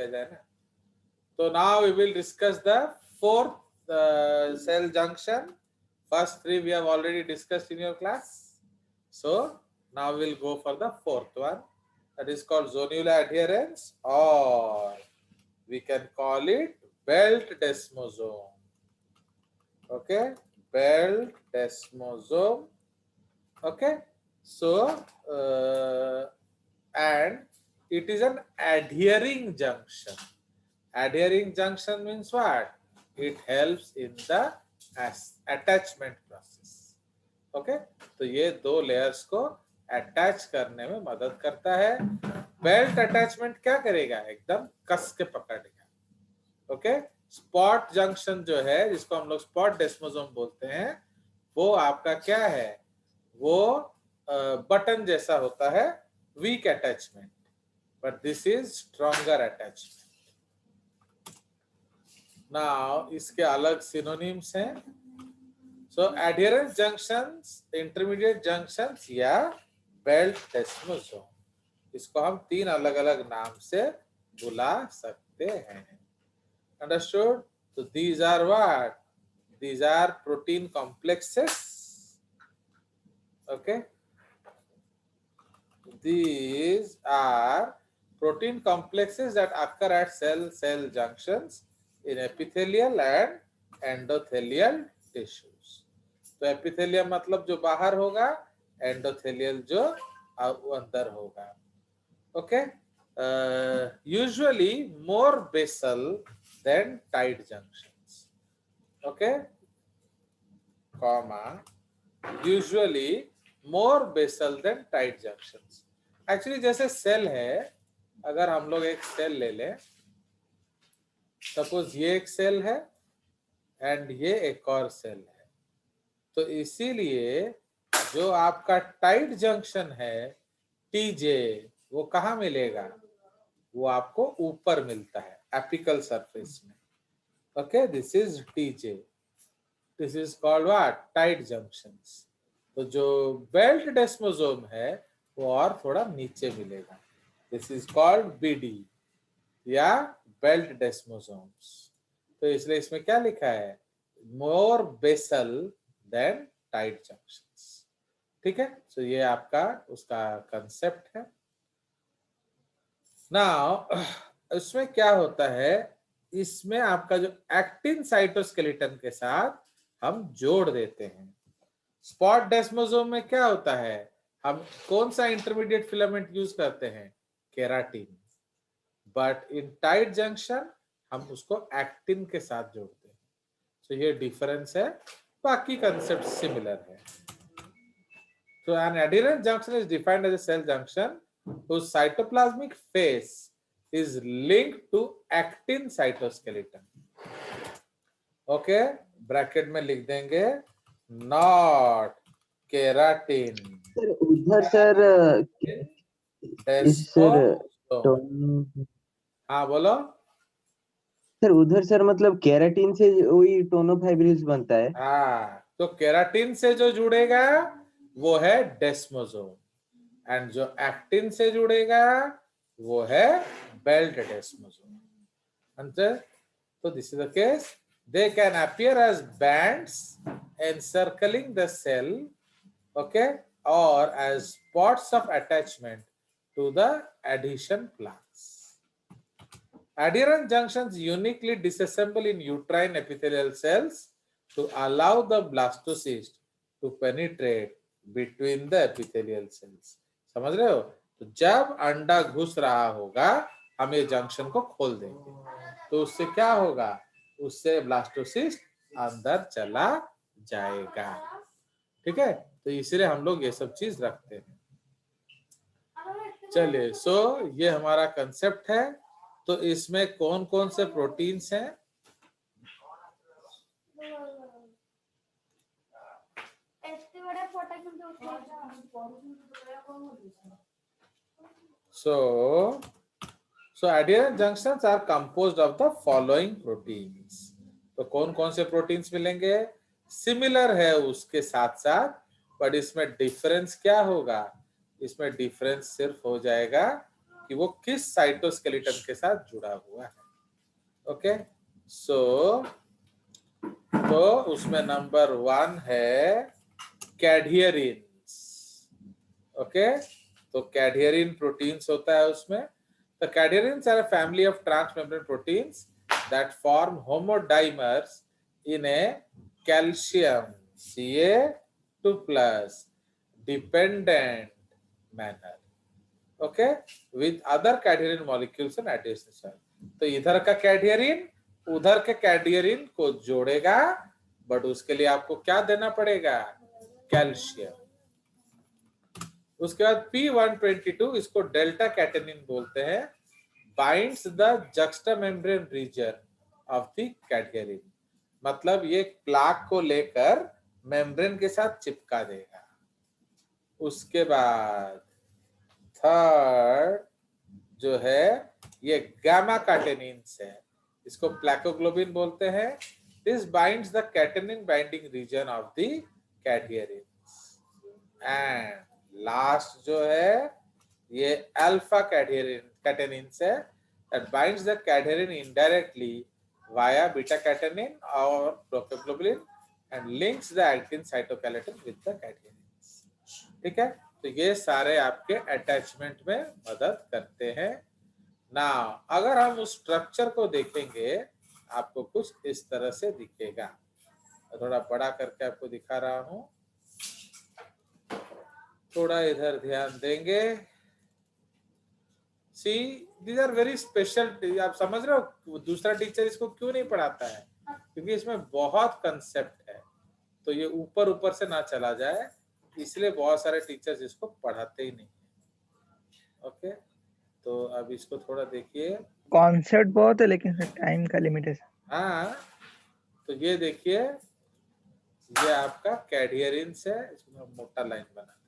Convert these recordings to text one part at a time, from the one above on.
किया जाए ना। तो now we will discuss the fourth cell junction. First three we have already discussed in your class. So now we'll go for the fourth one, that is called zonular adherence, or we can call it belt desmosome. Okay, belt desmosome. Okay, so and it is an adhering junction. Adhering junction means what? It helps in the attachment process. Okay, तो ये दो layers को attach करने में मदद करता है। Belt attachment क्या करेगा? एकदम कस के पकड़ेगा। ओके, स्पॉट जंक्शन जो है, जिसको हम लोग स्पॉट डेस्मोसोम बोलते हैं, वो आपका क्या है? वो बटन जैसा होता है, weak attachment, but this is stronger attachment. Now इसके अलग सिनोनिम्स हैं। So adherens junctions, intermediate junctions या बेल्ट डेस्मोसोम, इसको हम तीन अलग अलग नाम से बुला सकते हैं। अंडरस्टूड? तो these are what? These are protein complexes. Okay, these are protein complexes that occur at cell junctions in epithelial and endothelial tissues. तो एपिथेलियम मतलब जो बाहर होगा, एंडोथेलियल जो अंदर होगा। Okay, usually more basal than tight junctions. Okay, comma, usually more basal than tight junctions. Actually जैसे cell है, अगर हम लोग एक सेल ले लें, सपोज ये एक सेल है एंड ये एक और सेल है, तो इसीलिए जो आपका टाइट जंक्शन है टीजे, वो कहाँ मिलेगा? वो आपको ऊपर मिलता है, एपिकल सरफेस में। Okay, this is TJ, this is called what? Tight junctions. तो जो बेल्ट डेस्मोसोम है वो और थोड़ा नीचे मिलेगा, दिस इज कॉल्ड बीडी या बेल्ट डेस्मोसोम्स। तो इसलिए इसमें क्या लिखा है? मोर बेसल देन टाइट जंक्शंस। ठीक है, तो ये आपका उसका कंसेप्ट है। नाउ इसमें क्या होता है, इसमें आपका जो एक्टिन साइटोस्केलेटन के साथ हम जोड़ देते हैं। स्पॉट डेस्मोसोम में क्या होता है, हम कौन सा इंटरमीडिएट फिलामेंट यूज करते हैं? Keratin. But in tight junction हम उसको एक्टिन के साथ जोड़ते हैं। तो ये डिफरेंस है, बाकी कंसेप्ट सिमिलर है। So an adherent junction is defined as a cell junction whose cytoplasmic phase is linked to actin cytoskeleton. Okay, bracket में लिख देंगे नॉट केराटिन। सर उधर सर हाँ बोलो सर। उधर सर मतलब केराटिन से वही टोनोफाइब्रिल्स बनता है। हाँ, तो केराटिन से जो जुड़ेगा वो है डेस्मोसोम एंड जो एक्टिन से जुड़ेगा वो है बेल्ट डेस्मोसोम। अंतर? तो this is the case, they can appear as bands encircling the cell, okay, or as spots of attachment to the adhesion plaques. Adherent junctions uniquely disassemble in uterine epithelial cells to allow the blastocyst to penetrate between the epithelial cells. समझ रहे हो? तो जब अंडा घुस रहा होगा, हम ये जंक्शन को खोल देंगे, तो उससे क्या होगा? उससे ब्लास्टोसिस्ट अंदर चला जाएगा। ठीक है, तो इसलिए हम लोग ये सब चीज रखते हैं। चलिए, सो ये हमारा कंसेप्ट है। तो इसमें कौन कौन से प्रोटीन्स हैं? So adherent junctions are composed of the following proteins. तो कौन कौन से प्रोटीन्स मिलेंगे? सिमिलर है उसके साथ साथ, बट इसमें डिफरेंस क्या होगा? इसमें डिफरेंस सिर्फ हो जाएगा कि वो किस साइटोस्केलेटन के साथ जुड़ा हुआ है। ओके, सो तो उसमें नंबर 1 है कैडहियरिन्स। ओके, तो कैडहियरिन प्रोटीन्स होता है उसमें। The cadherins are a family of transmembrane proteins that form homodimers in a calcium Ca2 plus dependent manner. Okay, with other cadherin molecules and adjacent. तो इधर का कैडहियरिन उधर के कैडहियरिन को जोड़ेगा, बट उसके लिए आपको क्या देना पड़ेगा? कैल्शियम। उसके बाद P122, इसको डेल्टा कैटेनिन बोलते हैं, binds the juxtamembrane region of the cadherin, मतलब ये प्लाक को लेकर मेम्ब्रेन के साथ चिपका देगा। उसके बाद थर्ड जो है ये गामा कैटेनिन्स है, इसको प्लैकोग्लोबिन बोलते हैं। This binds the catenin binding region of the cadherin. And last जो है ये अल्फा कैटेनिन्स है, that binds the cadherin indirectly via beta catenin or procaglobulin and links the actin cytoskeleton with the cadherins. ठीक है, तो ये सारे आपके अटैचमेंट में मदद करते हैं ना। अगर हम उस स्ट्रक्चर को देखेंगे आपको कुछ इस तरह से दिखेगा, थोड़ा बड़ा करके आपको दिखा रहा हूं, थोड़ा इधर ध्यान देंगे। सी these are very special, आप समझ रहे हो दूसरा टीचर इसको क्यों नहीं पढ़ाता है? क्योंकि इसमें बहुत कंसेप्ट है, तो ये ऊपर ऊपर से ना चला जाए, इसलिए बहुत सारे टीचर्स इसको पढ़ाते ही नहीं। ओके, तो अब इसको थोड़ा देखिए, कॉन्सेप्ट बहुत है लेकिन टाइम का लिमिटेशन। हाँ, तो ये देखिए, ये आपका कैडहियरिन्स है, इसमें मोटा लाइन बनाते हैं।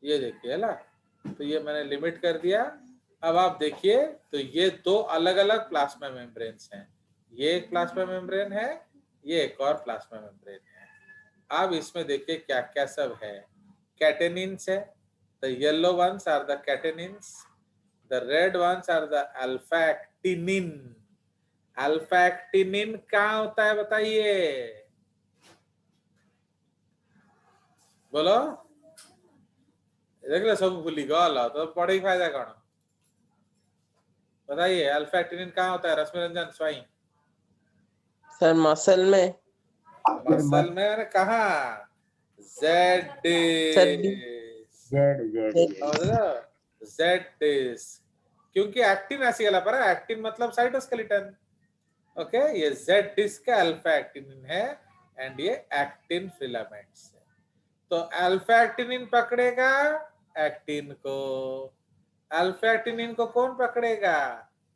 ये देखिए ना, तो ये मैंने लिमिट कर दिया। अब आप देखिए, तो ये दो अलग अलग प्लाज्मा मेम्ब्रेन्स हैं, ये एक प्लाज्मा मेम्ब्रेन है, ये एक और प्लाज्मा मेम्ब्रेन है। अब इसमें देखिए क्या क्या सब है। कैटेनिन्स है, the yellow ones are the catenins, the red ones are the alpha actinin. Alpha actinin कहाँ होता है बताइए, बोलो? देख लो सब भूली गल, तो पढ़े ही फायदा कौन? बताइए, अल्फा एक्टिनिन कहाँ होता है? रश्मि रंजन स्वाई। सर मसल में। मसल में मैंने कहा जेड डिस्क, क्योंकि एक्टिन ऐसी गला पर है, एक्टिन मतलब साइटोस्केलेटन। ओके, ये जेड डिस्क का अल्फा एक्टिनिन है एंड ये एक्टिन फिलामेंट्स है। तो अल्फा एक्टिनिन पकड़ेगा एक्टिन को, अल्फा एक्टिनिन को कौन पकड़ेगा?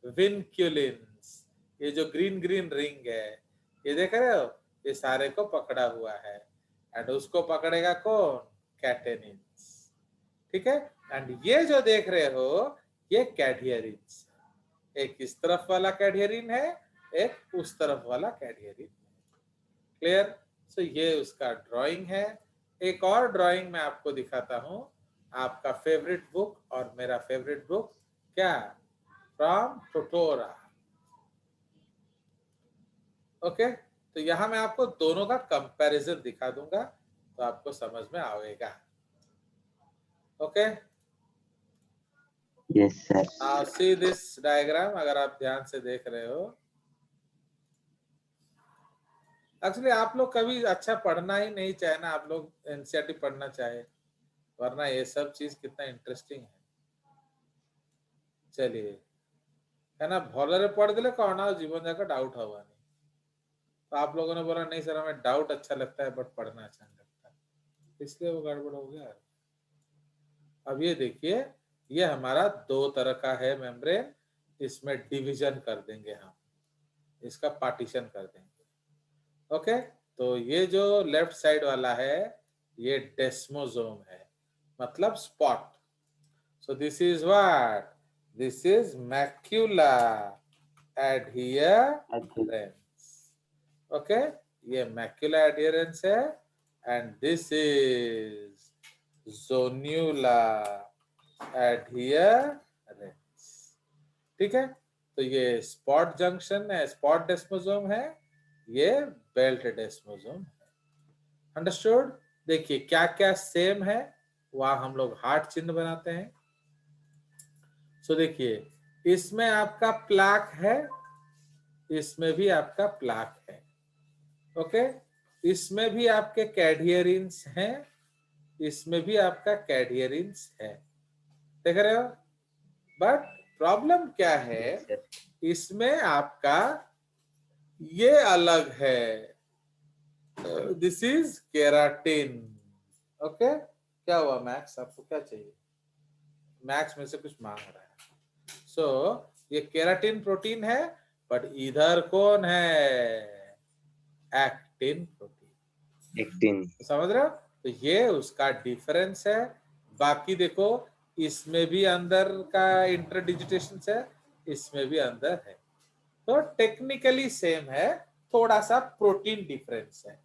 विनक्यूलिन्स। ये जो ग्रीन ग्रीन रिंग है, ये देख रहे हो, ये सारे को पकड़ा हुआ है, एंड उसको पकड़ेगा कौन? कैटेनिन्स। ठीक है, एंड ये जो देख रहे हो ये कैडहियरिन्स, एक इस तरफ वाला कैडहियरिन है, एक उस तरफ वाला कैडहियरिन। क्लियर? सो ये उसका ड्राइंग है। एक और ड्राइंग मैं आपको दिखाता हूं, आपका फेवरेट बुक और मेरा फेवरेट बुक, क्या? फ्रॉम टोटोरा। ओके, तो यहां मैं आपको दोनों का कंपैरिजन दिखा दूंगा, तो आपको समझ में आएगा। Okay, yes sir. Now see this diagram, अगर आप ध्यान से देख रहे हो। एक्चुअली आप लोग कभी अच्छा पढ़ना ही नहीं चाहे ना, आप लोग एनसीईआरटी पढ़ना चाहे, वरना ये सब चीज कितना इंटरेस्टिंग है। चलिए, है ना, भलरे पढ़ दिले कौन आ जीवन जाकर डाउट हवा नहीं। तो आप लोगों ने बोला नहीं सर हमें डाउट अच्छा लगता है बट पढ़ना अच्छा नहीं लगता, इसलिए वो गड़बड़ हो गया। अब ये देखिए, ये हमारा दो तरह का है मेम्ब्रेन, इसमें डिवीजन कर देंगे हम, इसका पार्टीशन कर देंगे। ओके, तो ये जो लेफ्ट साइड वाला है ये डेस्मोसोम है, मतलब spot. So this is what? This is macula adherens. Okay, ये मैक्युला एडियरेंस है and this is zonula adherens. ठीक है, तो ये स्पॉट जंक्शन है, स्पॉट डेस्मोसोम है, ये बेल्ट डेस्मोसोम है। अंडरस्टूड? देखिए क्या क्या सेम है, वहां हम लोग हार्ट चिन्ह बनाते हैं। सो देखिए, इसमें आपका प्लाक है, इसमें भी आपका प्लाक है। ओके, इसमें भी आपके कैडियरिन्स हैं, इसमें भी आपका कैडियरिन्स है। देख रहे हो? बट प्रॉब्लम क्या है, इसमें आपका ये अलग है, दिस इज केराटिन। ओके, क्या हुआ मैक्स, आपको क्या चाहिए? मैक्स में से कुछ मांग रहा है। सो ये केराटिन प्रोटीन है, बट इधर कौन है? Actin protein. एक्टिन। समझ रहे हो? तो ये उसका डिफरेंस है। बाकी देखो, इसमें भी अंदर का इंटरडिजिटेशन है, इसमें भी अंदर है, तो टेक्निकली सेम है, थोड़ा सा प्रोटीन डिफरेंस है।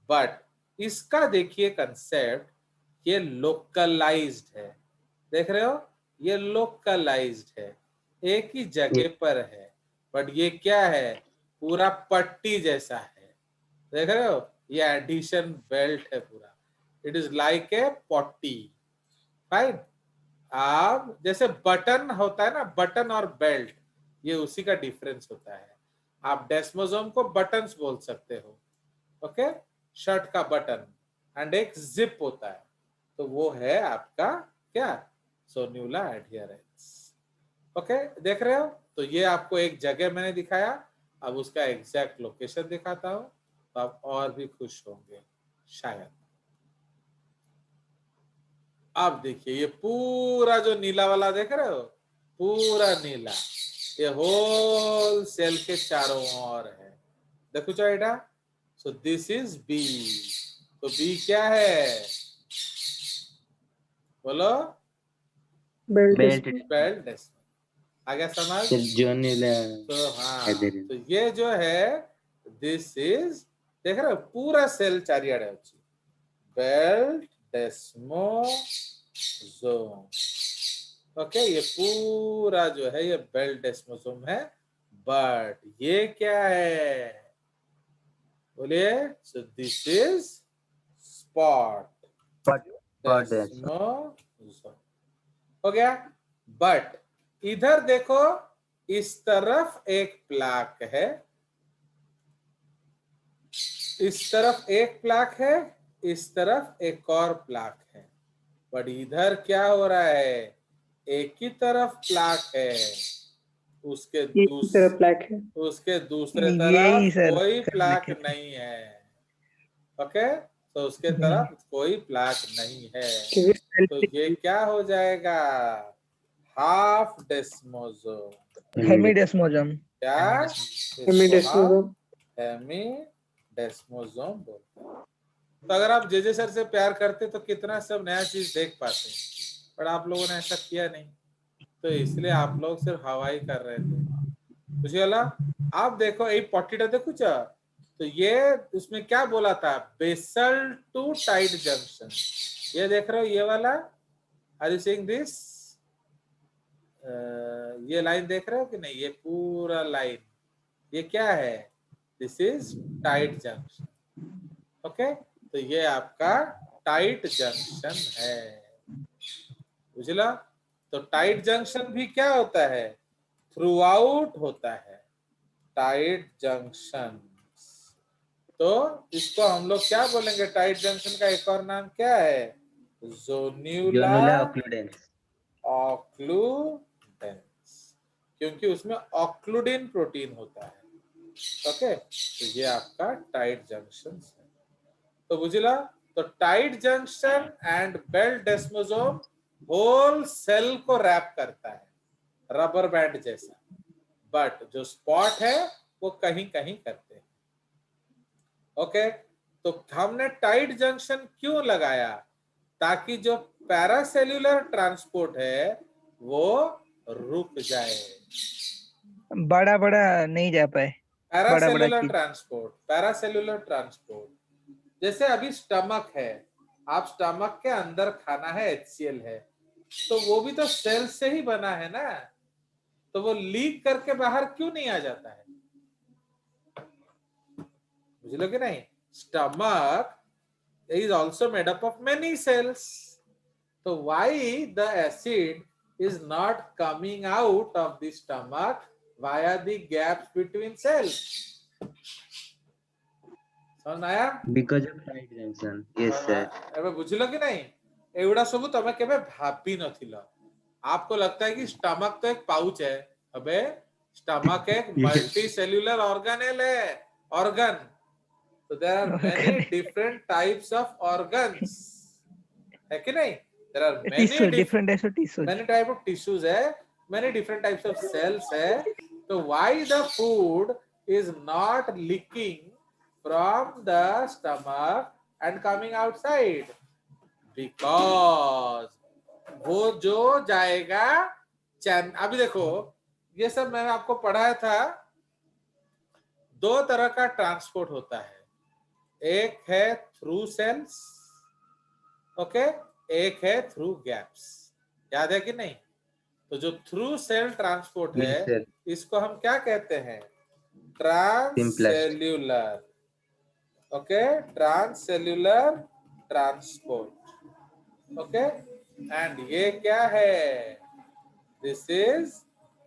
बट इसका देखिए कंसेप्ट, ये लोकलाइज्ड है। देख रहे हो? ये लोकलाइज्ड है, एक ही जगह पर है। बट ये क्या है? पूरा पट्टी जैसा है। देख रहे हो? ये एडिशन बेल्ट है पूरा, इट इज लाइक ए पट्टी। फाइन। आप जैसे बटन होता है ना, बटन और बेल्ट, ये उसी का डिफरेंस होता है। आप डेस्मोसोम को बटन्स बोल सकते हो, ओके, शर्ट का बटन, एंड एक जिप होता है, तो वो है आपका क्या? सोन्यूला एडियरेंस। ओके, देख रहे हो? तो ये आपको एक जगह मैंने दिखाया, अब उसका एग्जैक्ट लोकेशन दिखाता हूं, तो आप और भी खुश होंगे शायद। आप देखिए, ये पूरा जो नीला वाला देख रहे हो, पूरा नीला, ये होल सेल के चारों ओर है। देखो बेटा, सो दिस इज बी। तो बी क्या है? बोलो। Belt belt. बेल्ट डेस्मोसोम। आ गया समझ? जोन्यूला तो हाँ, एडियरेंस। तो ये जो है, दिस इज, देख रहे हो पूरा सेल चारियाडे अच्छी, बेल्ट डेस्मोसोम। ओके, ये पूरा जो है ये बेल्ट डेस्मोसोम है। बट ये क्या है? बोलिए। So this is spot desmosome. हो गया? बट इधर देखो, इस तरफ एक प्लाक है, इस तरफ एक प्लाक है, इस तरफ एक और प्लाक है। बट इधर क्या हो रहा है? एक ही तरफ प्लाक है, उसके तरफ ब्लैक है। उसके दूसरे यही तरफ सर कोई कर प्लाक लिखे थे। नहीं है। ओके, तो उसके तरफ कोई प्लाक नहीं है, तो ये क्या हो जाएगा? हाफ डेस्मोसोम। हेमीडेस्मोजम। क्या? हेमीडेस्मोजम। हेमीडेस्मोसोम बोलते हैं। तो अगर आप जेजे सर से प्यार करते तो कितना सब नया चीज देख पाते, पर आप लोगों ने ऐसा किया नहीं, तो इसलिए आप लोग सिर्फ हवाई कर रहे थे। बुझिएला? आप देखो ये पट्टीटा देखो, तो ये उसमें क्या बोला था? Basal to tight junction. ये देख रहे हो ये वाला, आर यू सीइंग दिस? ये लाइन देख रहे हो कि नहीं? ये पूरा लाइन, ये क्या है? This is tight junction. Okay, तो ये आपका टाइट जंक्शन है। बुझला? तो टाइट जंक्शन भी क्या होता है? थ्रू आउट होता है टाइट जंक्शन। तो इसको हम लोग क्या बोलेंगे? टाइट जंक्शन का एक और नाम क्या है? जोन्यूला ऑक्लूडेंस। ऑक्लूडेंस, क्योंकि उसमें ऑक्लूडिन प्रोटीन होता है। ओके, तो ये आपका टाइट जंक्शन है। तो बुझला? तो tight junction and belt desmosome whole cell को रैप करता है, रबर बैंड जैसा। बट जो स्पॉट है वो कहीं कहीं करते हैं। ओके, तो हमने टाइट जंक्शन क्यों लगाया? ताकि जो पैरासेल्युलर ट्रांसपोर्ट है वो रुक जाए। बड़ा बड़ा नहीं जा पाए। पैरासेल्युलर चीज। Transport, paracellular transport. जैसे अभी स्टमक है, आप स्टमक के अंदर खाना है, HCl है, तो वो भी तो सेल से ही बना है ना, तो वो लीक करके बाहर क्यों नहीं आ जाता है? बुझ लो कि नहीं? Stomach is also made up of many cells. So why the acid is not coming out of the stomach via the gaps between cells? समझ में आया? because of tight junction. Yes sir. ଏବେ ବୁଝିଲ କି ନାହିଁ? ଏଗୁଡା ସବୁ ତମେ କେବେ ଭାବି ନଥିଲ। आपको लगता है कि स्टमक तो एक पाउच है। अबे स्टमक एक मल्टी सेल्यूलर ऑर्गेनेल है, organ. So there are many different types of organs, है कि नहीं? There are tissue, different types of tissues. many type of tissues है, many different types of cells है। तो why the food is not leaking from the stomach and coming outside? Because वो जो जाएगा अभी देखो, ये सब मैंने आपको पढ़ाया था। दो तरह का ट्रांसपोर्ट होता है, एक है थ्रू सेल्स, ओके, एक है थ्रू गैप्स। याद है कि नहीं? तो जो थ्रू सेल ट्रांसपोर्ट है, Yes sir. इसको हम क्या कहते हैं? Simplest. Transcellular, okay, transcellular transport, okay. And ये क्या है? This is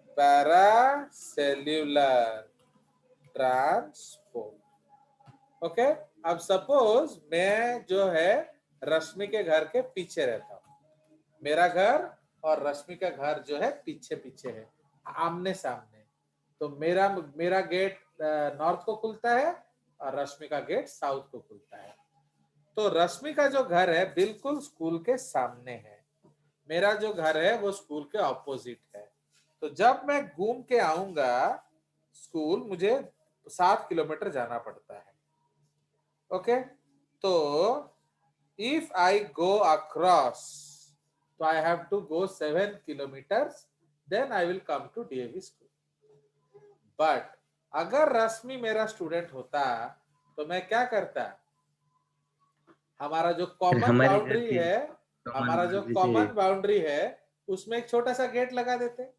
paracellular transport, okay. अब सपोज मैं जो है रश्मि के घर के पीछे रहता हूं, मेरा घर और रश्मि का घर जो है पीछे पीछे है, आमने सामने। तो मेरा गेट नॉर्थ को खुलता है और रश्मि का गेट साउथ को खुलता है। तो रश्मि का जो घर है बिल्कुल स्कूल के सामने है, मेरा जो घर है वो स्कूल के ऑपोजिट है। तो जब मैं घूम के आऊंगा स्कूल, मुझे 7 किलोमीटर जाना पड़ता है, ओके। तो इफ आई गो अक्रॉस, तो I have to go 7 kilometres, then I will come to DAV school. But अगर रश्मि मेरा स्टूडेंट होता तो मैं क्या करता? हमारा जो कॉमन हमारे घर बाउंड्री के है, common हमारा जो boundary से- कॉमन बाउंड्री है, उसमें एक छोटा सा गेट लगा देते।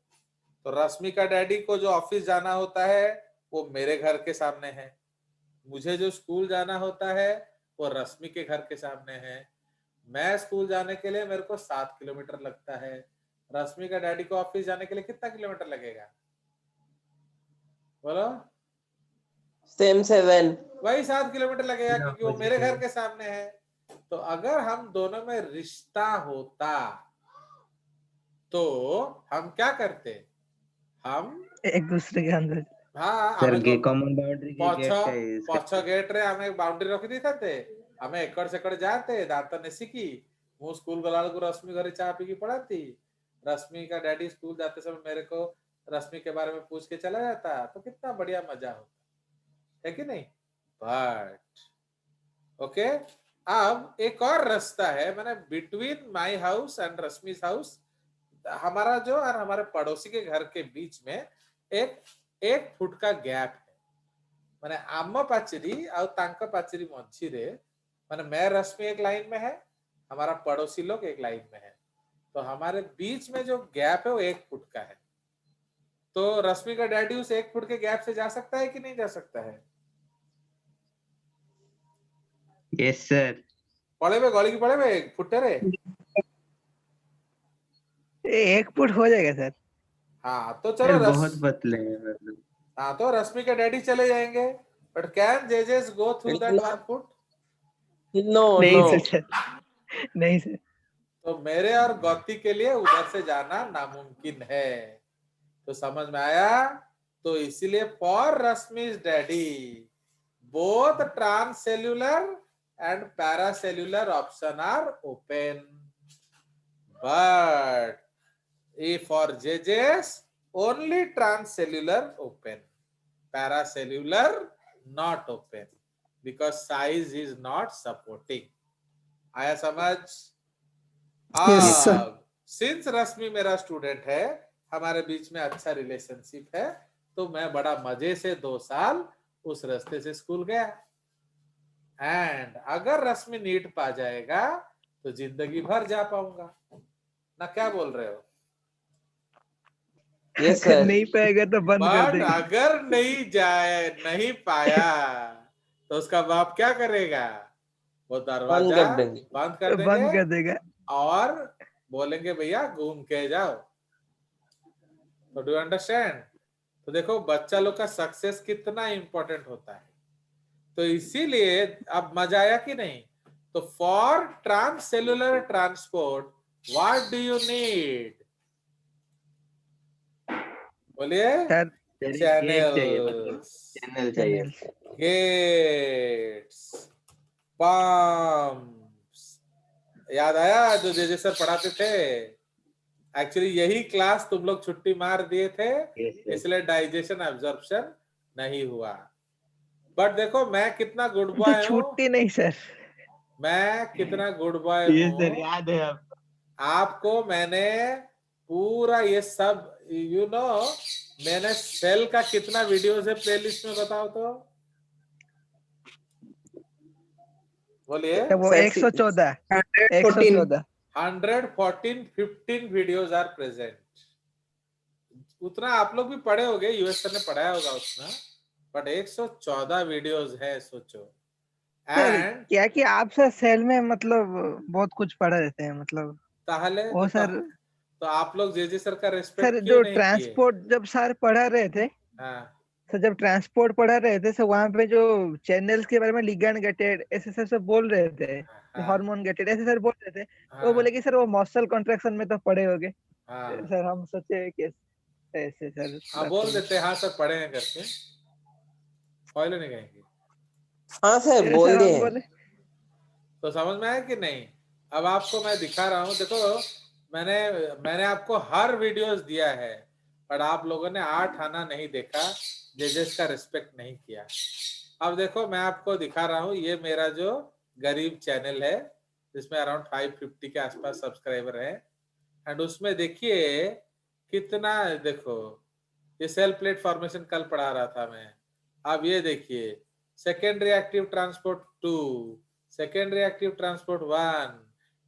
तो रश्मि का डैडी को जो ऑफिस जाना होता है वो मेरे घर के सामने है, मुझे जो स्कूल जाना होता है वो रश्मि के घर के सामने है। मैं स्कूल जाने के लिए मेरे को 7 किलोमीटर लगता है, रश्मि का डैडी को ऑफिस जाने के लिए कितना किलोमीटर लगेगा? बोलो। सेम 7। वही 7 किलोमीटर लगेगा, क्योंकि वो मेरे Opposite घर के सामने है। तो अगर हम दोनों में रिश्ता होता तो हम क्या करते? हम एक दूसरे के अंदर। हाँ, Sir, हमें गे common boundary के gate का is- पछ गेट रे हमें बाउंड्री रखी दी थे, हमें एकड़ सेकड़ जाते दांत ने सीखी। ମୁଁ स्कूल गला को रश्मि घरे चाय पी की पढ़ाती, रश्मि का डैडी स्कूल जाते समय मेरे को रश्मि के बारे में पूछ के चला जाता, तो कितना बढ़िया मजा होता है कि नहीं? बट ओके, अब एक और रास्ता है, मैंने between my house and Rashmi's house, हमारा जो और हमारे पड़ोसी के घर के बीच में एक फुट का गैप है। माने आम पाचेरी और तांका पाचेरी मझी रे, माने मैं रश्मि एक लाइन में है, हमारा पड़ोसी लोग एक लाइन में है, तो हमारे बीच में जो गैप है वो 1 फुट का है। तो रश्मि का डैडी उस 1 फुट के गैप से जा सकता है कि नहीं जा सकता है? Yes sir. पड़े में गली की पड़े में 1 फुट रे। 1 फुट हो जाएगा सर। हाँ तो Sir, चलो बहुत पतले हैं मतलब। हाँ तो रश्मि के डैडी चले जाएंगे, but can JJ's go through that 1 foot? No नहीं नो सर, नहीं सर। तो मेरे और गौती के लिए उधर से जाना नामुमकिन है। तो समझ में आया? तो इसीलिए for Rashmi's daddy both transcellular and paracellular option are open, but if for JJ's only transcellular open, paracellular not open, because size is not supporting. आया समझ? Yes, sir. सिंस रश्मि मेरा स्टूडेंट है, हमारे बीच में अच्छा रिलेशनशिप है, तो मैं बड़ा मजे से 2 साल उस रास्ते से स्कूल गया। एंड अगर रश्मि नीट पा जाएगा तो जिंदगी भर जा पाऊंगा ना, क्या बोल रहे हो? Yes, अगर sir. नहीं पाएगा तो बंद कर बट देगा। अगर नहीं पाया तो उसका बाप क्या करेगा? वो बंद दरवाजा कर देंगे। बंद कर तो बंद देंगे कर देगा। और बोलेंगे भैया घूम के जाओ। तो डू अंडरस्टैंड? तो देखो बच्चा लोग का सक्सेस कितना इंपॉर्टेंट होता है। तो इसीलिए अब मजा आया कि नहीं? तो for transcellular transport what do you need? बोलिए। सर गेट चाहिए, मतलब चैनल्स, चैनल चाहिए। Channel gates, pumps. याद आया जो जे सर पढ़ाते थे? एक्चुअली यही क्लास तुम लोग छुट्टी मार दिए थे, Yes, sir. इसलिए डाइजेशन एब्जॉर्प्शन नहीं हुआ। बट देखो मैं कितना गुड तो बॉय हूँ, छुट्टी नहीं सर। मैं कितना गुड बॉय Yes, sir, हूँ। याद है आपको। आपको मैंने पूरा ये सब मैंने सेल का कितना वीडियोस है प्लेलिस्ट में बताओ तो? बोलिए। तो वो Sir, 114 114. 114 114 15 videos are present. उतना आप लोग भी पढ़े होगे, यूएस सर ने पढ़ाया होगा उतना, बट 114 वीडियोस है, सोचो। सर एंड क्या कि आप सर सेल में मतलब बहुत कुछ पढ़ा देते हैं मतलब ताहले वो सर। तो आप लोग जे सर का सर रिस्पेक्ट क्यों जो नहीं किए? ट्रांसपोर्ट जब सर पढ़ा रहे थे, हाँ सर जब ट्रांसपोर्ट पढ़ा रहे थे, सर वहां पे जो चैनल्स के बारे में लिगैंड गेटेड ऐसे सर सब बोल रहे थे, हाँ हार्मोन गेटेड ऐसे सर बोल रहे थे, तो वो हाँ बोले कि सर वो मसल कॉन्ट्रैक्शन में तो पढ़े होगे। हाँ सर हम सोचे कि ऐसे सर हाँ, थोड़ा बोल तो देते हाँ सर पढ़े हैं करके, फॉलो नहीं कहेंगे। हाँ सर फिर बोल सर दिए हम हैं। बोले तो समझ में आया कि नहीं? अब आपको मैं दिखा रहा हूँ, देखो मैंने मैंने आपको हर वीडियोस दिया है, पर आप लोगों ने 8 आना नहीं देखा, जजेस का रिस्पेक्ट नहीं किया। अब देखो मैं आपको दिखा रहा हूँ, ये मेरा जो गरीब चैनल है जिसमें अराउंड 550 के आसपास सब्सक्राइबर है, एंड उसमें देखिए कितना, देखो ये सेल प्लेट फॉर्मेशन कल पढ़ा रहा था मैं। अब ये देखिए secondary active transport 2, secondary active transport 1,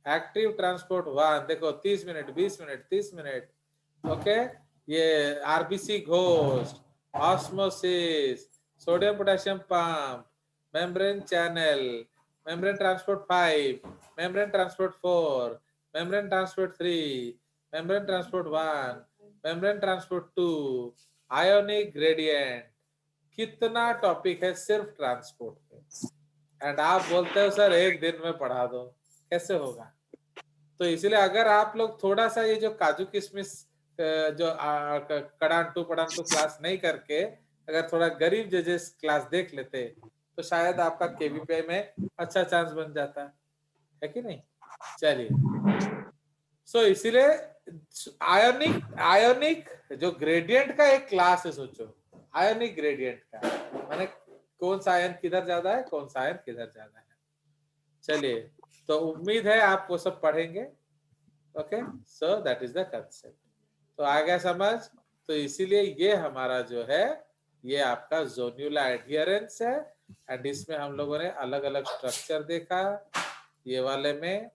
active transport 1, देखो 30 मिनट 20 मिनट 30 मिनट। ओके, ये RBC ghost, osmosis, sodium potassium pump, membrane channel, membrane transport 5, membrane transport 4, membrane transport 3, membrane transport 1, membrane transport 2, ionic gradient. कितना topic है सिर्फ transport पे, and आप बोलते हो sir एक दिन में पढ़ा दो, कैसे होगा? तो इसलिए अगर आप लोग थोड़ा सा ये जो काजू किशमिश जो कड़ांटू पड़ांटू क्लास नहीं करके अगर थोड़ा गरीब जजेस क्लास देख लेते तो शायद आपका केवीपी में अच्छा चांस बन जाता है कि नहीं? चलिए, सो इसीलिए आयोनिक आयोनिक जो ग्रेडियंट का एक क्लास है, सोचो आयोनिक ग्रेडियंट का माने कौन सा आयन किधर ज्यादा है, कौन सा आयन किधर ज्यादा है। चलिए, तो उम्मीद है आप वो सब पढ़ेंगे। Okay, so that is the concept. तो आ गया समझ? तो इसीलिए ये हमारा जो है ये आपका जोन्यूला एडहियरेंस है, एंड इसमें हम लोगों ने अलग अलग स्ट्रक्चर देखा ये वाले में।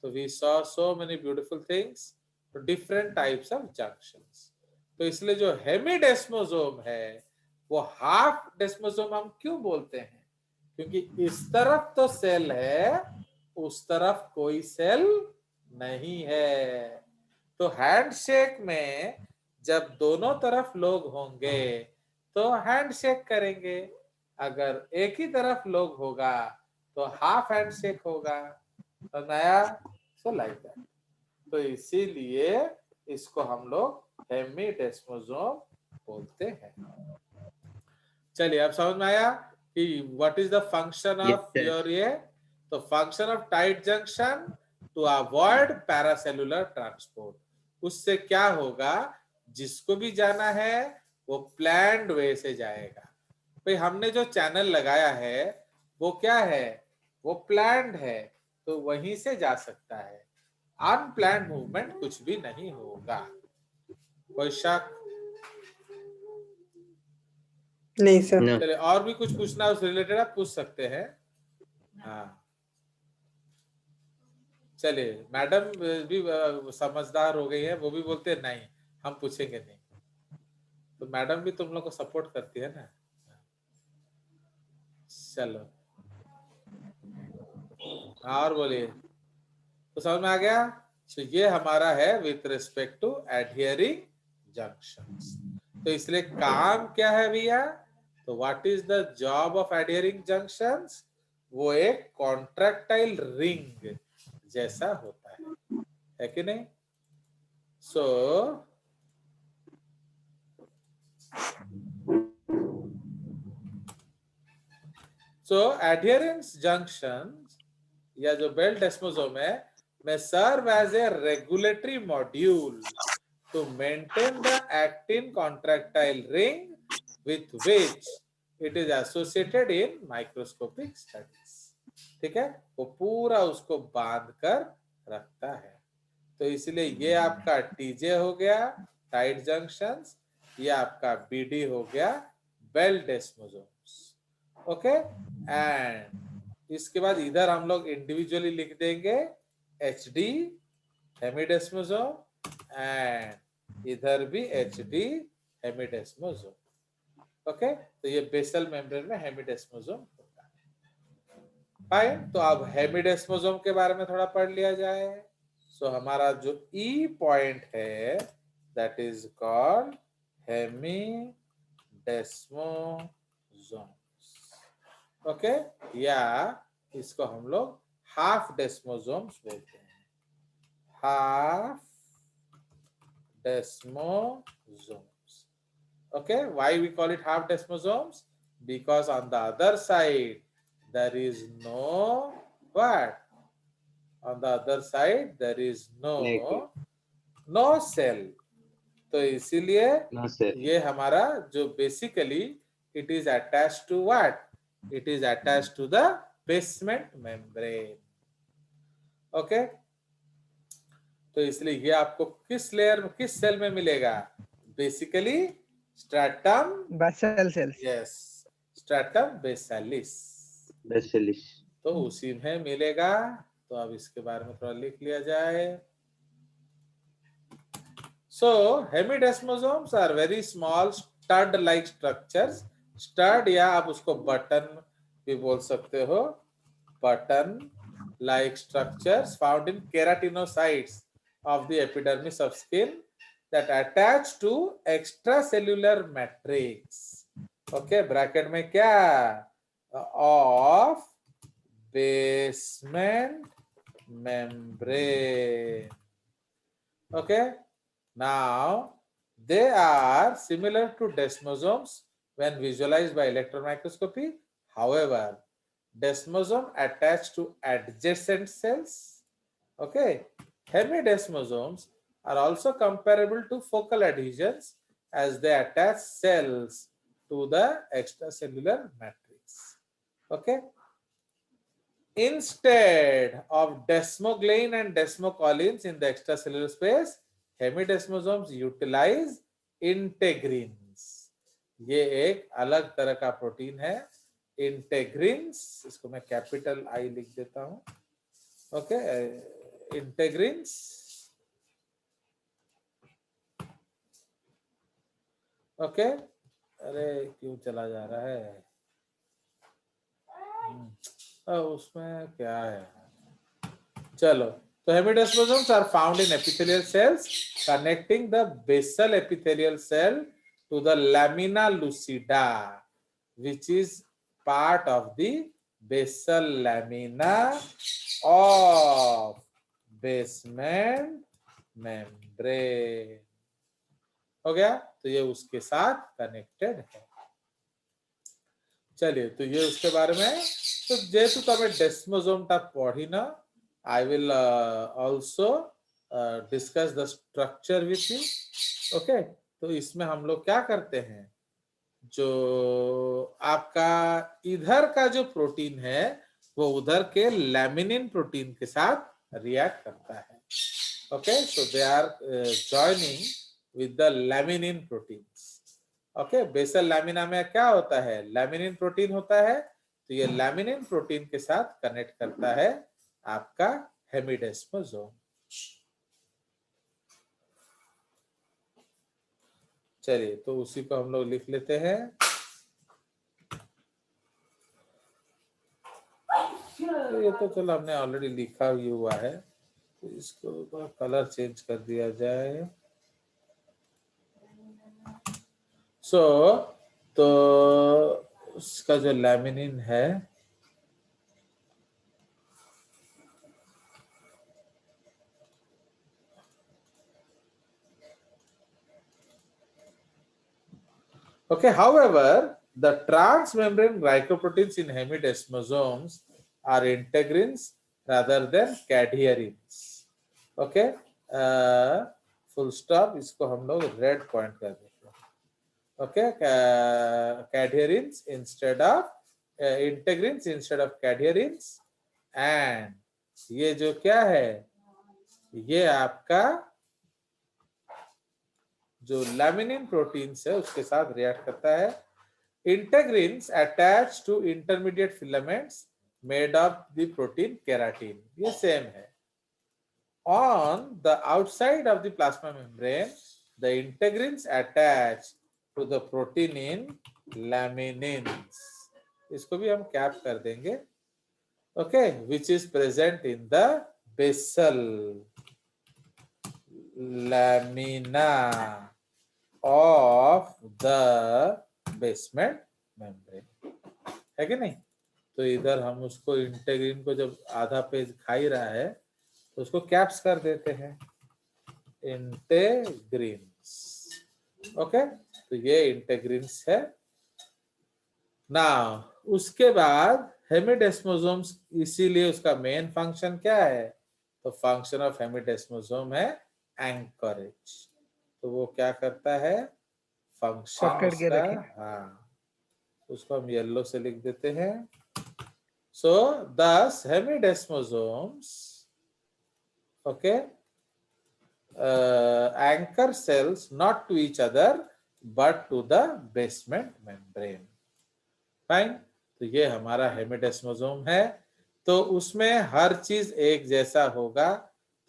तो we saw so many beautiful things, different types of junctions. तो इसलिए जो हेमीडेस्मोसोम है वो हाफ डेस्मोसोम हम क्यों बोलते हैं? क्योंकि इस तरफ तो सेल है, उस तरफ कोई सेल नहीं है। तो हैंडशेक में जब दोनों तरफ लोग होंगे तो हैंडशेक करेंगे, अगर एक ही तरफ लोग होगा तो हाफ हैंडशेक होगा। तो नया सो लाइक दैट। तो इसीलिए इसको हम लोग हेमीडेस्मोसोम बोलते हैं। चलिए, अब समझ में आया कि what is the function Yes, of sir. Your ये? तो function of tight junction to avoid paracellular transport. उससे क्या होगा, जिसको भी जाना है वो प्लैंड वे से जाएगा। भाई हमने जो चैनल लगाया है वो क्या है, वो प्लैंड है, तो वहीं से जा सकता है। अनप्लैंड मूवमेंट कुछ भी नहीं होगा। कोई शक? नहीं सर। No. चलिए, और भी कुछ पूछना उस रिलेटेड आप पूछ सकते हैं। हाँ, चलिए, मैडम भी समझदार हो गई है, वो भी बोलते हैं नहीं हम पूछेंगे नहीं, तो मैडम भी तुम लोग को सपोर्ट करती है ना। चलो, और बोलिए, तो समझ में आ गया। तो ये हमारा है with respect to adhering junctions. तो इसलिए काम क्या है भैया, तो what is the job of adhering junctions, वो एक कॉन्ट्रैक्टाइल रिंग जैसा होता है कि नहीं। सो एडहियरेंस जंक्शन या जो बेल्ट डेस्मोसोम है, may serve as a regulatory module to maintain the actin contractile ring with which it is associated in microscopic studies। ठीक है, वो पूरा उसको बांध कर रखता है। तो इसलिए ये आपका टीजे हो गया टाइट जंक्शंस, ये आपका बीडी हो गया बेल्ट डेस्मोसोम्स। ओके, एंड इसके बाद इधर हम लोग इंडिविजुअली लिख देंगे एच डी हेमिडेस्मोसोम एंड इधर भी एच डी हेमिडेस्मोसोम। ओके, तो ये बेसल मेम्ब्रेन में हेमिडेस्मोसोम होता है। फाइन, तो अब हेमिडेस्मोसोम के बारे में थोड़ा पढ़ लिया जाए। सो हमारा जो ई पॉइंट है दैट इज कॉल्ड हेमिडेस्मोसोम। ओके, या इसको हम लोग हाफ डेस्मोसोम्स बोलते हैं, half desmosomes। Okay, why we call it half desmosomes? Because on the other side there is no what? On the other side there is Negative. no cell। तो इसीलिए No, sir. ये हमारा जो basically it is attached to what? It is attached to the basement membrane। Okay, तो इसलिए ये आपको किस लेयर में, किस सेल में मिलेगा, basically stratum basal cells। Yes, stratum बेसालिस, Basilis. तो उसी में मिलेगा। तो अब इसके बारे में थोड़ा लिख लिया जाए। सो hemidesmosomes are very small stud like structures. Stud या आप उसको बटन भी बोल सकते हो, button like structures found in keratinocytes of the epidermis of skin that attach to extracellular matrix। okay, bracket में क्या, of basement membrane। okay, now they are similar to desmosomes when visualized by electron microscopy। however, desmosome attached to adjacent cells। okay, hemidesmosomes are also comparable to focal adhesions as they attach cells to the extracellular matrix। okay, instead of desmoglein and desmocollins in the extracellular space, hemidesmosomes utilize integrins। ये एक अलग तरह का protein है, इंटेग्रिन्स, इसको मैं capital I लिख देता हूं। ओके, इंटेग्रिन्स, ओके, अरे क्यों चला जा रहा है, उसमें क्या है, चलो। तो hemidesmosomes are found in epithelial cells connecting the basal epithelial cell to the lamina lucida which is part of the basal lamina of basement membrane। हो गया, तो ये उसके साथ कनेक्टेड है। चलिए, तो ये उसके बारे में, तो जेहेतु तमें डेस्मोसोम टा पढ़ी ना, I will also discuss the structure with you. Okay, तो इसमें हम लोग क्या करते हैं, जो आपका इधर का जो प्रोटीन है वो उधर के लैमिनिन प्रोटीन के साथ रिएक्ट करता है। Okay, so they are joining with the laminin proteins. Okay, basal lamina में क्या होता है, लैमिनिन प्रोटीन होता है, तो ये लैमिनिन प्रोटीन के साथ कनेक्ट करता है आपका हेमिडेस्मोसोम। चलिए, तो उसी को हम लोग लिख लेते हैं। तो ये तो चलो हमने ऑलरेडी लिखा ही हुआ है, तो इसको कलर चेंज कर दिया जाए। तो उसका जो लैमिनिन है, okay, however, the transmembrane glycoproteins in hemidesmosomes are integrins rather than cadherins. Okay, full stop, इसको हम लोग रेड पॉइंट कर देते हैं। Okay, cadherins instead of integrins instead of cadherins, and ये जो क्या है, ये आपका जो लैमिनिन प्रोटीन्स है उसके साथ रिएक्ट करता है। Integrins attach to intermediate filaments made of the protein keratin, ये सेम है। On the outside of the plasma membrane the integrins attach to the protein in laminins, इसको भी हम कैप कर देंगे। Okay, which is present in the basal lamina of the basement membrane, है कि नहीं। तो इधर हम उसको इंटेग्रिन को जब आधा पेज खा ही रहा है तो उसको कैप्स कर देते हैं, इंटेग्रिन्स। ओके, तो ये इंटेग्रिन्स है ना। उसके बाद हेमिडेस्मोसोम्स, इसीलिए उसका मेन फंक्शन क्या है, तो फंक्शन ऑफ हेमिडेस्मोसोम है एंकरेज। तो वो क्या करता है, फंक्शन पकड़ के उसका, रखे। हाँ, उसको हम येलो से लिख देते हैं। So this hemidesmosomes, okay, anchor cells not to each other but to the basement membrane. Fine, तो ये हमारा हेमिडेस्मोसोम है। तो उसमें हर चीज एक जैसा होगा।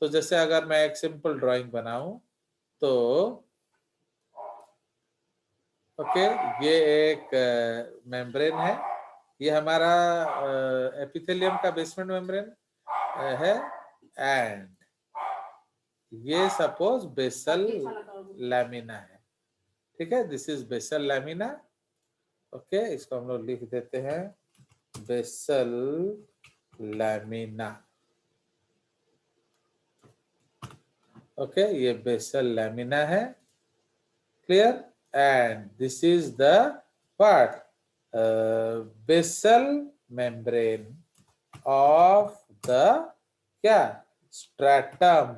तो जैसे अगर मैं एक सिंपल ड्राइंग बनाऊं, तो ओके, ये एक मेम्ब्रेन है, ये हमारा एपिथेलियम का बेसमेंट मेम्ब्रेन है, एंड ये सपोज बेसल लैमिना है। ठीक है, this is basal lamina. Okay, इसको हम लोग लिख देते हैं बेसल लैमिना। ओके, ये बेसल लैमिना है, clear. And this is the what, basal membrane of the क्या, स्ट्रैटम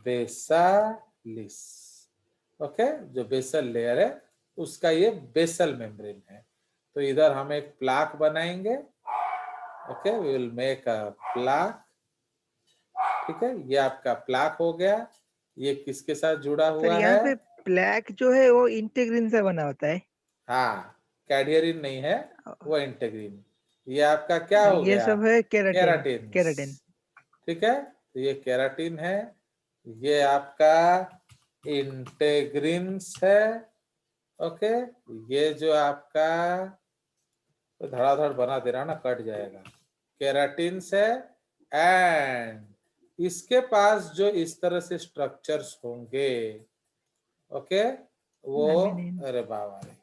बेसालिस। ओके, जो बेसल लेयर है उसका ये बेसल मेम्ब्रेन है। तो इधर हम एक प्लाक बनाएंगे। Okay, we will make a plaque. ठीक है, ये आपका प्लाक हो गया। ये किसके साथ जुड़ा सर हुआ यहाँ है, पे प्लैक जो है वो इंटेग्रिन से बना होता है। हाँ, कैडियरिन नहीं है, वो इंटेग्रिन। ये आपका क्या हो ये गया, सब है केराटिन। केराटिन। केराटिन। ठीक है, तो ये केराटिन है, ये आपका इंटेग्रिन्स है। ओके, ये जो आपका तो धड़ाधड़ बना दे रहा ना, कट जाएगा, केराटिन्स है। एंड इसके पास जो इस तरह से स्ट्रक्चर्स होंगे, ओके, वो, लैमिनिन। अरे बाबा रे,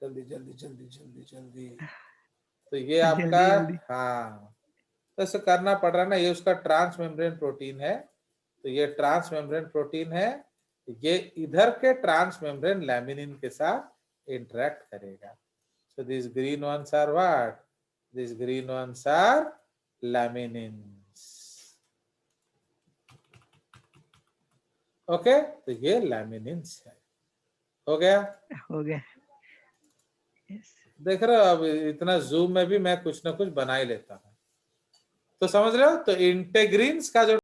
जल्दी जल्दी जल्दी जल्दी जल्दी। तो ये आपका, जल्दी जल्दी। हाँ, तो ऐसे करना पड़ रहा ना, ये उसका ट्रांस मेम्ब्रेन प्रोटीन है। तो ये ट्रांस मेम्ब्रेन प्रोटीन है, ये इधर के ट्रांस मेम्ब्रेन लैमिनिन के साथ इंटरेक्ट करेगा। So this green ones are what, this green ones are laminins. Okay, तो ये लैमिनिन्स है, हो गया। हो गया। Yes. देख रहे हो, अब इतना जूम में भी मैं कुछ ना कुछ बना ही लेता हूँ। तो समझ रहे हो, तो इंटेग्रिन्स का जो